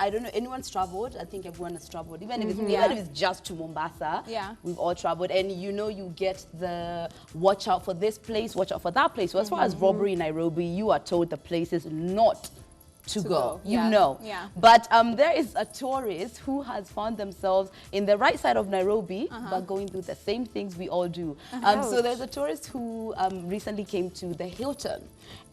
I don't know, anyone's traveled. I think everyone has traveled. Even if it's just to Mombasa, we've all traveled. And you know, you get the watch out for this place, watch out for that place. So as far as robbery in Nairobi, you are told the place is not to go. You know. Yeah. But there is a tourist who has found themselves in the right side of Nairobi, but going through the same things we all do. So there's a tourist who recently came to the Hilton,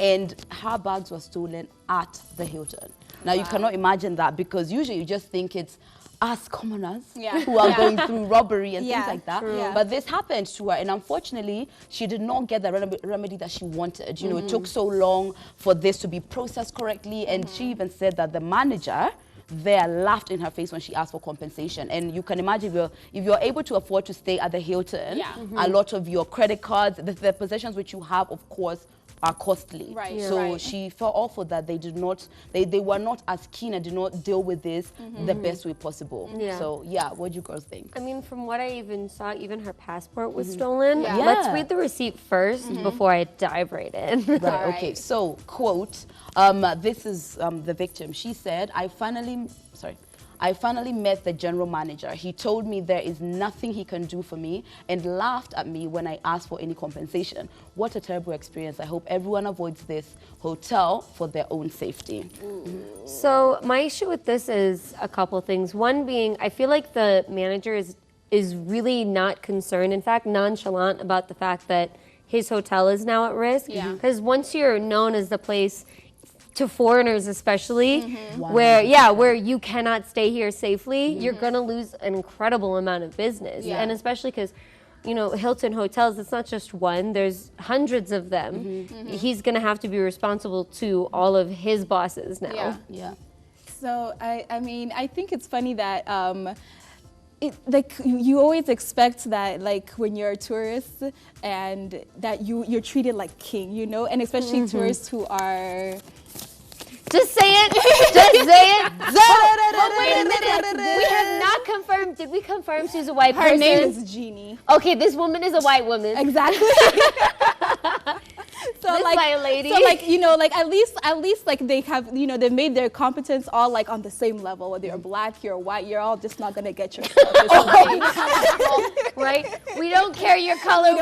and her bags were stolen at the Hilton. Now you cannot imagine that, because usually you just think it's us commoners who are going through robbery and things like that. But this happened to her, and unfortunately, she did not get the remedy that she wanted. You know, it took so long for this to be processed correctly, and she even said that the manager there laughed in her face when she asked for compensation. And you can imagine, if you're able to afford to stay at the Hilton, a lot of your credit cards, the possessions which you have, of course, are costly. So she felt awful that they were not as keen and did not deal with this the best way possible. So yeah, what do you girls think? I mean, from what I even saw, even her passport was stolen. Let's read the receipt first before I dive right in. Okay, so quote, this is the victim. She said, I finally met the general manager. He told me there is nothing he can do for me and laughed at me when I asked for any compensation. What a terrible experience. I hope everyone avoids this hotel for their own safety. So my issue with this is a couple things. One being, I feel like the manager is really not concerned, in fact, nonchalant about the fact that his hotel is now at risk. Because once you're known as the place, to foreigners especially, where you cannot stay here safely, you're gonna lose an incredible amount of business. And especially because, you know, Hilton hotels, it's not just one, there's hundreds of them. He's gonna have to be responsible to all of his bosses now. So I mean, I think it's funny that like you always expect that, like when you're a tourist, and that you're treated like king, you know, and especially tourists who are. Just say it. Just say it. But wait a minute. We have not confirmed. Did we confirm she's a white person? Her name is Jeannie. Okay, this woman is a white woman. Exactly. So this like, my lady. So like, you know, like at least like they have, you know, they made their competence all like on the same level. Whether you're black, you're white, you're all just not gonna get your stuff. Right? We don't care your color.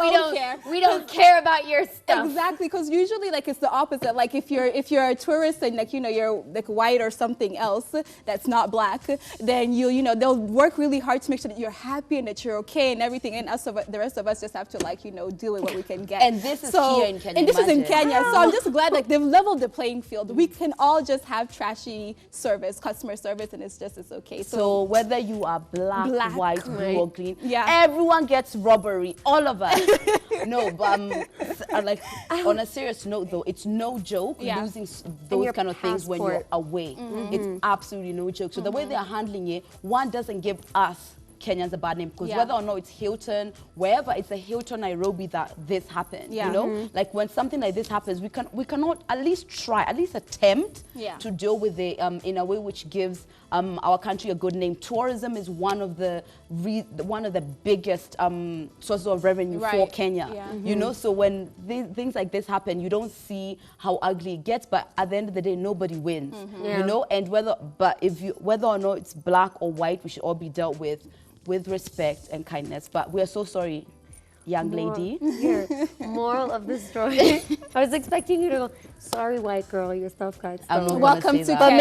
We don't care about your stuff. Exactly, because usually like it's the opposite. Like if you're a tourist and like, you know, you're like white or something else that's not black, then you know, they'll work really hard to make sure that you're happy and that you're okay and everything. And the rest of us just have to, like, you know, deal with what we can get. And this is here in Kenya. And this is in Kenya. So I'm just glad like they've leveled the playing field. We can all just have trashy service, customer service, and it's okay. So whether you are black, white, blue, or green, everyone gets robbery. All of us. No, but like on a serious note though, it's no joke losing those kind of things when you're away. It's absolutely no joke. So the way they are handling it, one, doesn't give us Kenyans a bad name, because whether or not it's Hilton, wherever it's a Hilton Nairobi that this happened, you know, like when something like this happens, we cannot at least try, at least attempt to deal with it in a way which gives our country a good name. Tourism is one of the biggest sources of revenue for Kenya. You know, so when things like this happen, you don't see how ugly it gets, but at the end of the day, nobody wins. You know, and whether or not it's black or white, we should all be dealt with respect and kindness. But we are so sorry, young lady. Here, moral of the story. I was expecting you to go, sorry, white girl, your stuff got stolen. Welcome to Kenya. But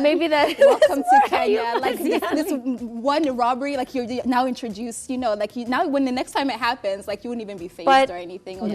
maybe that. Welcome to Kenya. Like this one robbery, like you're now introduced, you know, like now when the next time it happens, like you wouldn't even be phased or anything.